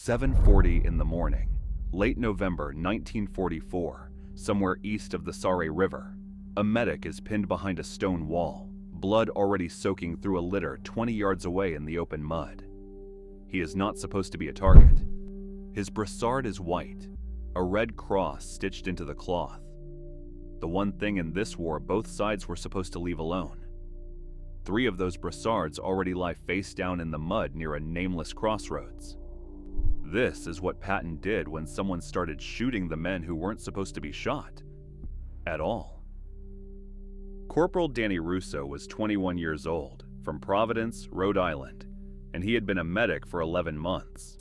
7:40 in the morning, late November 1944, somewhere east of the Sare River. A medic is pinned behind a stone wall, blood already soaking through a litter 20 yards away in the open mud. He is not supposed to be a target. His brassard is white, a red cross stitched into the cloth. The one thing in this war both sides were supposed to leave alone. 3 of those brassards already lie face down in the mud near a nameless crossroads. This is what Patton did when someone started shooting the men who weren't supposed to be shot at all. Corporal Danny Russo was 21 years old, from Providence, Rhode Island, and he had been a medic for 11 months.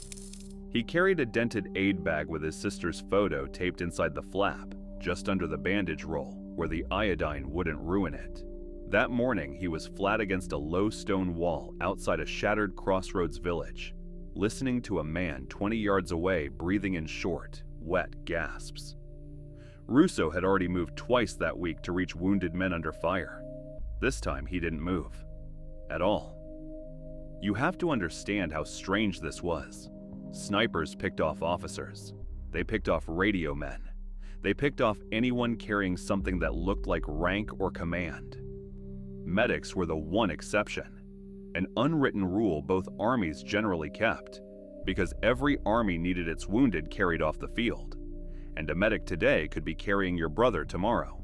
He carried a dented aid bag with his sister's photo taped inside the flap, just under the bandage roll, where the iodine wouldn't ruin it. That morning, he was flat against a low stone wall outside a shattered crossroads village, listening to a man 20 yards away breathing in short, wet gasps. Russo had already moved twice that week to reach wounded men under fire. This time, he didn't move. At all. You have to understand how strange this was. Snipers picked off officers. They picked off radio men. They picked off anyone carrying something that looked like rank or command. Medics were the one exception, an unwritten rule both armies generally kept, because every army needed its wounded carried off the field, and a medic today could be carrying your brother tomorrow.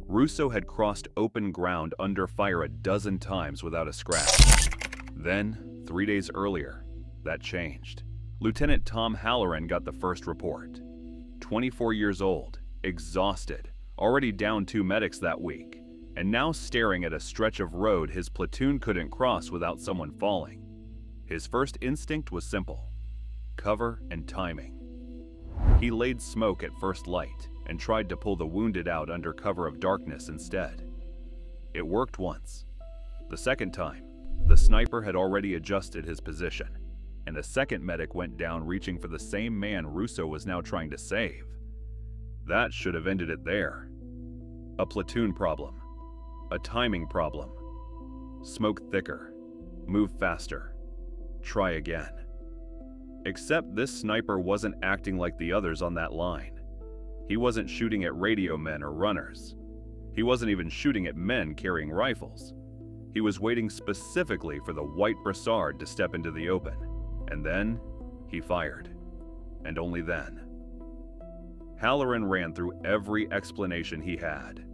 Russo had crossed open ground under fire a dozen times without a scratch. Then, 3 days earlier, that changed. Lieutenant Tom Halloran got the first report. 24 years old, exhausted, already down 2 medics that week, and now staring at a stretch of road his platoon couldn't cross without someone falling. His first instinct was simple: cover and timing. He laid smoke at first light and tried to pull the wounded out under cover of darkness instead. It worked once. The second time, the sniper had already adjusted his position, and a second medic went down reaching for the same man Russo was now trying to save. That should have ended it there. A platoon problem. A timing problem. Smoke thicker. Move faster. Try again. Except this sniper wasn't acting like the others on that line. He wasn't shooting at radio men or runners. He wasn't even shooting at men carrying rifles. He was waiting specifically for the white brassard to step into the open. And then, he fired. And only then. Halloran ran through every explanation he had.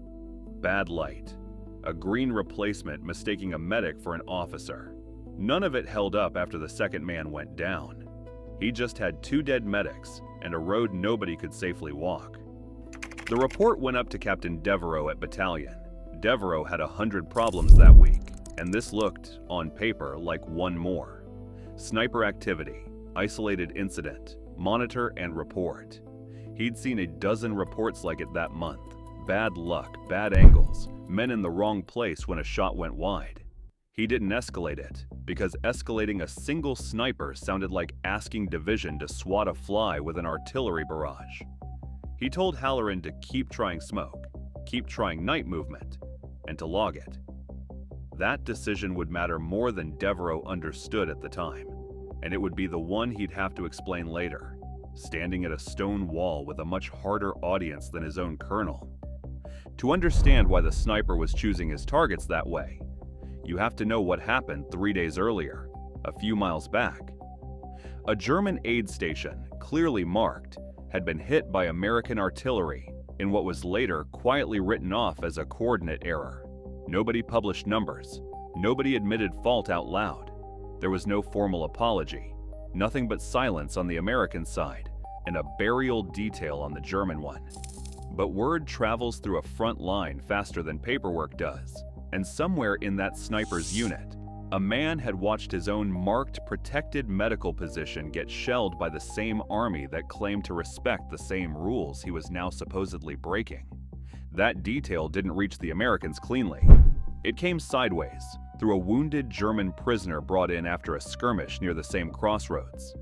Bad light. A green replacement mistaking a medic for an officer. None of it held up after the second man went down. He just had 2 dead medics and a road nobody could safely walk. The report went up to Captain Devereaux at Battalion. Devereaux had 100 problems that week, and this looked, on paper, like one more. Sniper activity, isolated incident, monitor and report. He'd seen a dozen reports like it that month. Bad luck, bad angles, men in the wrong place when a shot went wide. He didn't escalate it, because escalating a single sniper sounded like asking division to swat a fly with an artillery barrage. He told Halloran to keep trying smoke, keep trying night movement, and to log it. That decision would matter more than Devereaux understood at the time, and it would be the one he'd have to explain later, standing at a stone wall with a much harder audience than his own colonel. To understand why the sniper was choosing his targets that way, you have to know what happened 3 days earlier, a few miles back. A German aid station, clearly marked, had been hit by American artillery in what was later quietly written off as a coordinate error. Nobody published numbers. Nobody admitted fault out loud. There was no formal apology. Nothing but silence on the American side and a burial detail on the German one. But word travels through a front line faster than paperwork does, and somewhere in that sniper's unit, a man had watched his own marked, protected medical position get shelled by the same army that claimed to respect the same rules he was now supposedly breaking. That detail didn't reach the Americans cleanly. It came sideways, through a wounded German prisoner brought in after a skirmish near the same crossroads.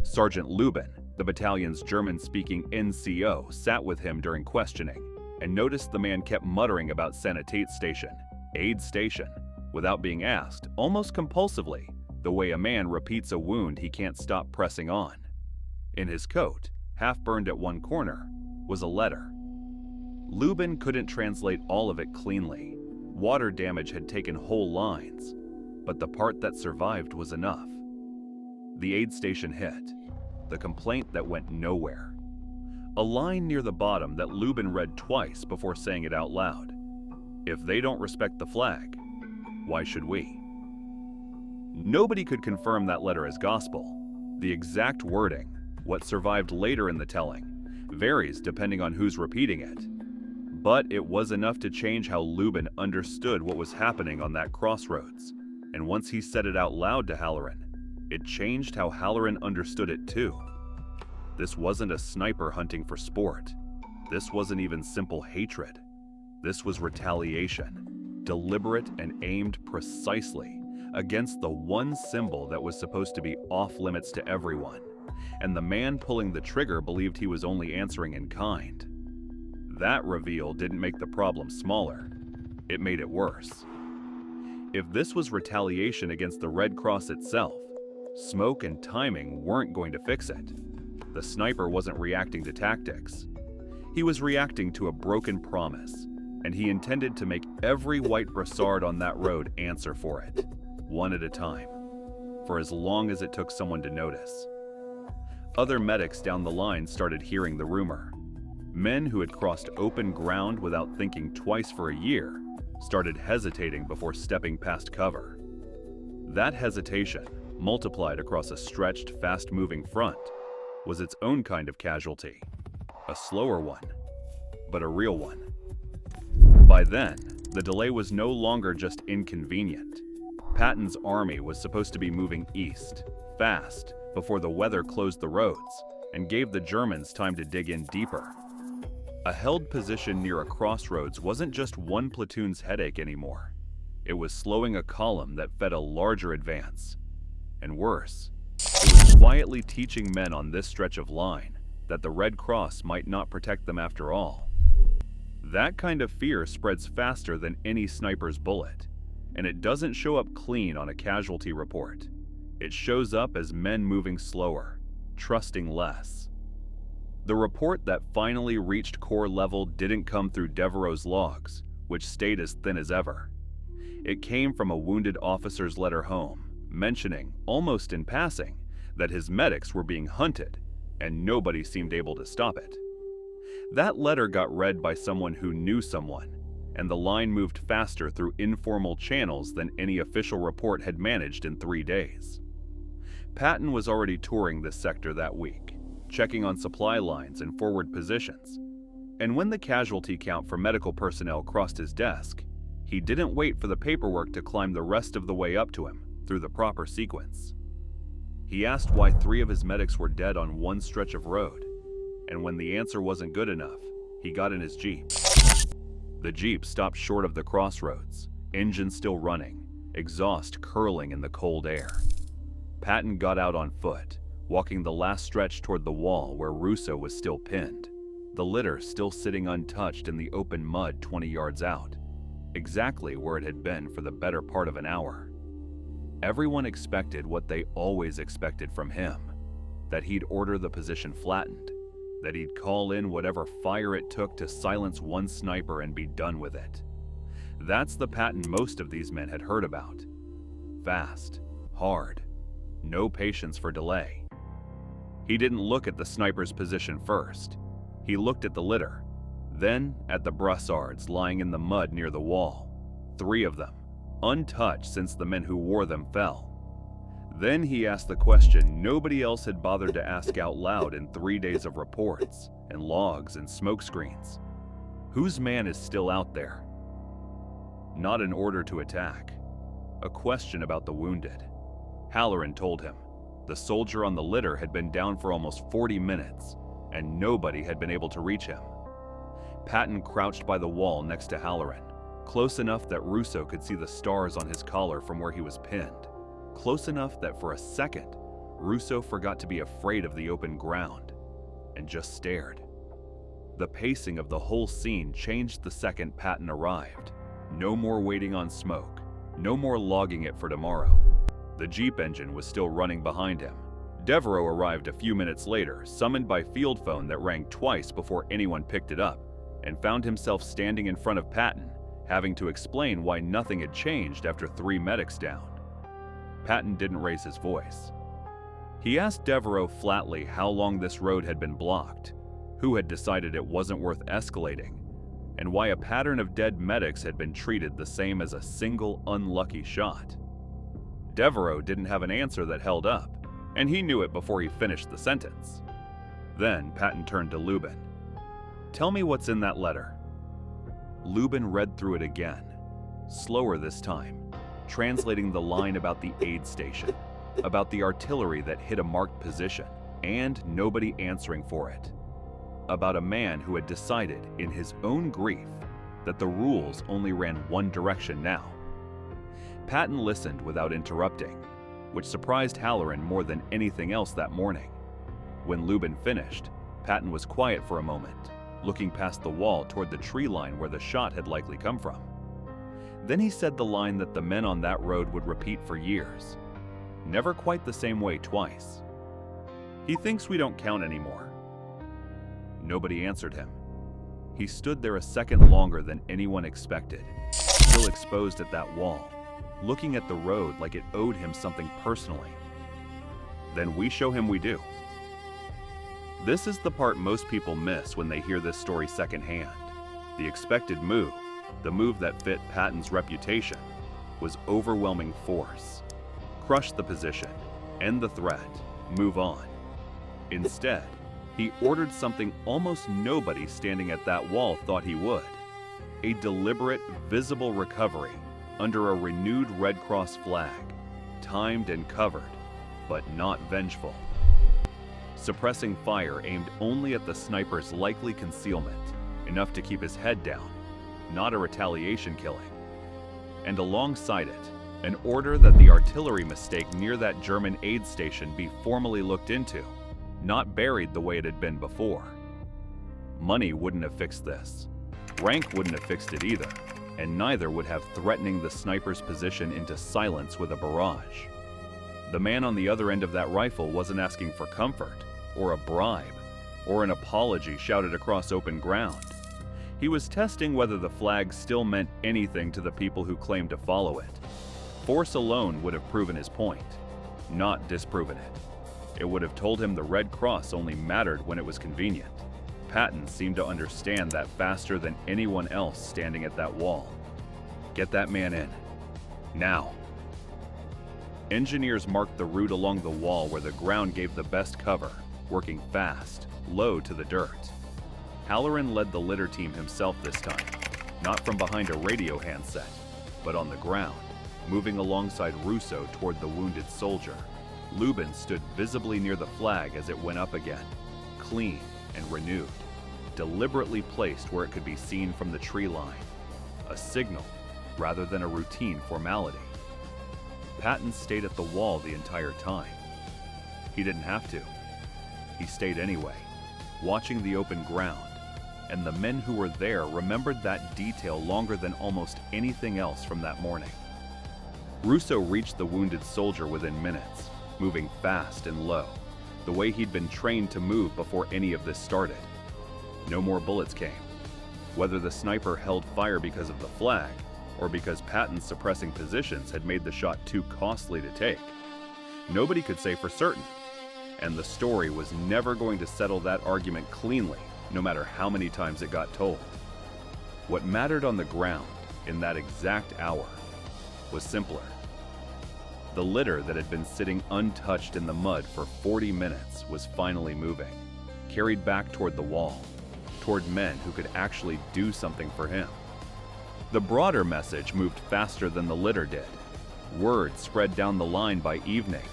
Sergeant Lubin, the battalion's German-speaking NCO, sat with him during questioning and noticed the man kept muttering about sanitate station, aid station, without being asked, almost compulsively, the way a man repeats a wound he can't stop pressing on. In his coat, half burned at one corner, was a letter. Lubin couldn't translate all of it cleanly. Water damage had taken whole lines, but the part that survived was enough. The aid station hit, the complaint that went nowhere. A line near the bottom that Lubin read twice before saying it out loud. If they don't respect the flag, why should we? Nobody could confirm that letter as gospel. The exact wording, what survived later in the telling, varies depending on who's repeating it. But it was enough to change how Lubin understood what was happening on that crossroads. And once he said it out loud to Halloran, it changed how Halloran understood it too. This wasn't a sniper hunting for sport. This wasn't even simple hatred. This was retaliation, deliberate and aimed precisely against the one symbol that was supposed to be off limits to everyone. And the man pulling the trigger believed he was only answering in kind. That reveal didn't make the problem smaller. It made it worse. If this was retaliation against the Red Cross itself, smoke and timing weren't going to fix it. The sniper wasn't reacting to tactics. He was reacting to a broken promise, and he intended to make every white brassard on that road answer for it, one at a time, for as long as it took someone to notice. Other medics down the line started hearing the rumor. Men who had crossed open ground without thinking twice for a year started hesitating before stepping past cover. That hesitation, multiplied across a stretched, fast-moving front, was its own kind of casualty. A slower one, but a real one. By then, the delay was no longer just inconvenient. Patton's army was supposed to be moving east, fast, before the weather closed the roads and gave the Germans time to dig in deeper. A held position near a crossroads wasn't just one platoon's headache anymore. It was slowing a column that fed a larger advance. And worse, it was quietly teaching men on this stretch of line that the Red Cross might not protect them after all. That kind of fear spreads faster than any sniper's bullet, and it doesn't show up clean on a casualty report. It shows up as men moving slower, trusting less. The report that finally reached corps level didn't come through Devereaux's logs, which stayed as thin as ever. It came from a wounded officer's letter home, mentioning, almost in passing, that his medics were being hunted, and nobody seemed able to stop it. That letter got read by someone who knew someone, and the line moved faster through informal channels than any official report had managed in 3 days. Patton was already touring this sector that week, checking on supply lines and forward positions. And when the casualty count for medical personnel crossed his desk, he didn't wait for the paperwork to climb the rest of the way up to him through the proper sequence. He asked why 3 of his medics were dead on one stretch of road, and when the answer wasn't good enough, he got in his Jeep. The Jeep stopped short of the crossroads, engine still running, exhaust curling in the cold air. Patton got out on foot, walking the last stretch toward the wall where Russo was still pinned, the litter still sitting untouched in the open mud 20 yards out, exactly where it had been for the better part of an hour. Everyone expected what they always expected from him, that he'd order the position flattened, that he'd call in whatever fire it took to silence one sniper and be done with it. That's the Patton most of these men had heard about. Fast, hard, no patience for delay. He didn't look at the sniper's position first. He looked at the litter, then at the brassards lying in the mud near the wall, 3 of them, untouched since the men who wore them fell. Then he asked the question nobody else had bothered to ask out loud in 3 days of reports and logs and smoke screens. Whose man is still out there? Not an order to attack. A question about the wounded. Halloran told him. The soldier on the litter had been down for almost 40 minutes, and nobody had been able to reach him. Patton crouched by the wall next to Halloran, close enough that Russo could see the stars on his collar from where he was pinned. Close enough that for a second, Russo forgot to be afraid of the open ground, and just stared. The pacing of the whole scene changed the second Patton arrived. No more waiting on smoke, no more logging it for tomorrow. The Jeep engine was still running behind him. Devereaux arrived a few minutes later, summoned by field phone that rang twice before anyone picked it up, and found himself standing in front of Patton, having to explain why nothing had changed after 3 medics down. Patton didn't raise his voice. He asked Devereaux flatly how long this road had been blocked, who had decided it wasn't worth escalating, and why a pattern of dead medics had been treated the same as a single unlucky shot. Devereaux didn't have an answer that held up, and he knew it before he finished the sentence. Then Patton turned to Lubin. "Tell me what's in that letter." Lubin read through it again, slower this time, translating the line about the aid station, about the artillery that hit a marked position, and nobody answering for it. About a man who had decided, in his own grief, that the rules only ran one direction now. Patton listened without interrupting, which surprised Halloran more than anything else that morning. When Lubin finished, Patton was quiet for a moment, looking past the wall toward the tree line where the shot had likely come from. Then he said the line that the men on that road would repeat for years, never quite the same way twice. "He thinks we don't count anymore." Nobody answered him. He stood there a second longer than anyone expected, still exposed at that wall, looking at the road like it owed him something personally. "Then we show him we do." This is the part most people miss when they hear this story secondhand. The expected move, the move that fit Patton's reputation, was overwhelming force. Crush the position, end the threat, move on. Instead, he ordered something almost nobody standing at that wall thought he would: a deliberate, visible recovery under a renewed Red Cross flag, timed and covered, but not vengeful. Suppressing fire aimed only at the sniper's likely concealment, enough to keep his head down, not a retaliation killing. And alongside it, an order that the artillery mistake near that German aid station be formally looked into, not buried the way it had been before. Money wouldn't have fixed this. Rank wouldn't have fixed it either, and neither would have threatening the sniper's position into silence with a barrage. The man on the other end of that rifle wasn't asking for comfort, or a bribe, or an apology shouted across open ground. He was testing whether the flag still meant anything to the people who claimed to follow it. Force alone would have proven his point, not disproven it. It would have told him the Red Cross only mattered when it was convenient. Patton seemed to understand that faster than anyone else standing at that wall. Get that man in. Now. Engineers marked the route along the wall where the ground gave the best cover, working fast, low to the dirt. Halloran led the litter team himself this time, not from behind a radio handset, but on the ground, moving alongside Russo toward the wounded soldier. Lubin stood visibly near the flag as it went up again, clean and renewed, deliberately placed where it could be seen from the tree line, a signal rather than a routine formality. Patton stayed at the wall the entire time. He didn't have to. He stayed anyway, watching the open ground, and the men who were there remembered that detail longer than almost anything else from that morning. Russo reached the wounded soldier within minutes, moving fast and low, the way he'd been trained to move before any of this started. No more bullets came. Whether the sniper held fire because of the flag, or because Patton's suppressing positions had made the shot too costly to take, nobody could say for certain, and the story was never going to settle that argument cleanly, no matter how many times it got told. What mattered on the ground in that exact hour was simpler. The litter that had been sitting untouched in the mud for 40 minutes was finally moving, carried back toward the wall, toward men who could actually do something for him. The broader message moved faster than the litter did. Word spread down the line by evening.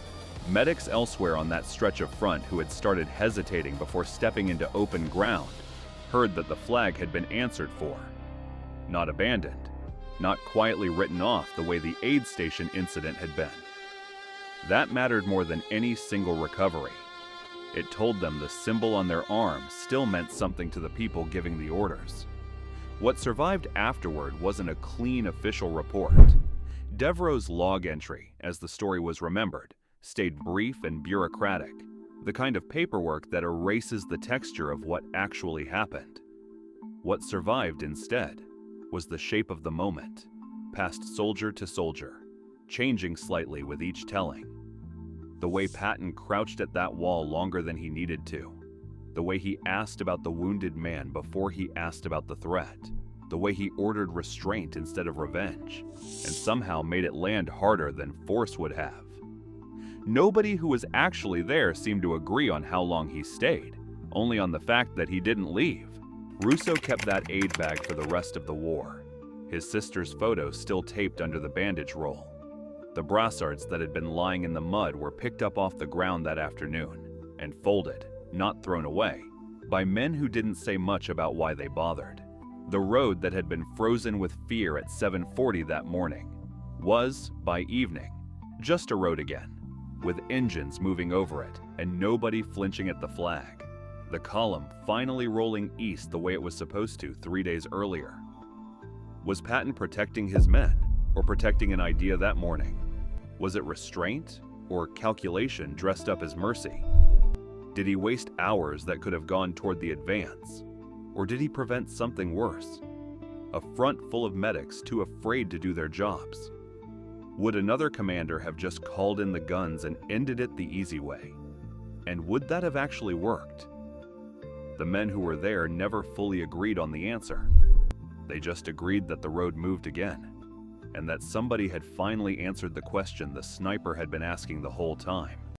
Medics elsewhere on that stretch of front who had started hesitating before stepping into open ground heard that the flag had been answered for. Not abandoned, not quietly written off the way the aid station incident had been. That mattered more than any single recovery. It told them the symbol on their arm still meant something to the people giving the orders. What survived afterward wasn't a clean official report. Devereaux's log entry, as the story was remembered, stayed brief and bureaucratic, the kind of paperwork that erases the texture of what actually happened. What survived instead was the shape of the moment, passed soldier to soldier, changing slightly with each telling. The way Patton crouched at that wall longer than he needed to, the way he asked about the wounded man before he asked about the threat, the way he ordered restraint instead of revenge, and somehow made it land harder than force would have. Nobody who was actually there seemed to agree on how long he stayed, only on the fact that he didn't leave. Rousseau kept that aid bag for the rest of the war, his sister's photo still taped under the bandage roll. The brassards that had been lying in the mud were picked up off the ground that afternoon and folded, not thrown away, by men who didn't say much about why they bothered. The road that had been frozen with fear at 7:40 that morning was, by evening, just a road again, with engines moving over it and nobody flinching at the flag. The column finally rolling east the way it was supposed to 3 days earlier. Was Patton protecting his men, or protecting an idea that morning? Was it restraint, or calculation dressed up as mercy? Did he waste hours that could have gone toward the advance? Or did he prevent something worse? A front full of medics too afraid to do their jobs. Would another commander have just called in the guns and ended it the easy way? And would that have actually worked? The men who were there never fully agreed on the answer. They just agreed that the road moved again, and that somebody had finally answered the question the sniper had been asking the whole time.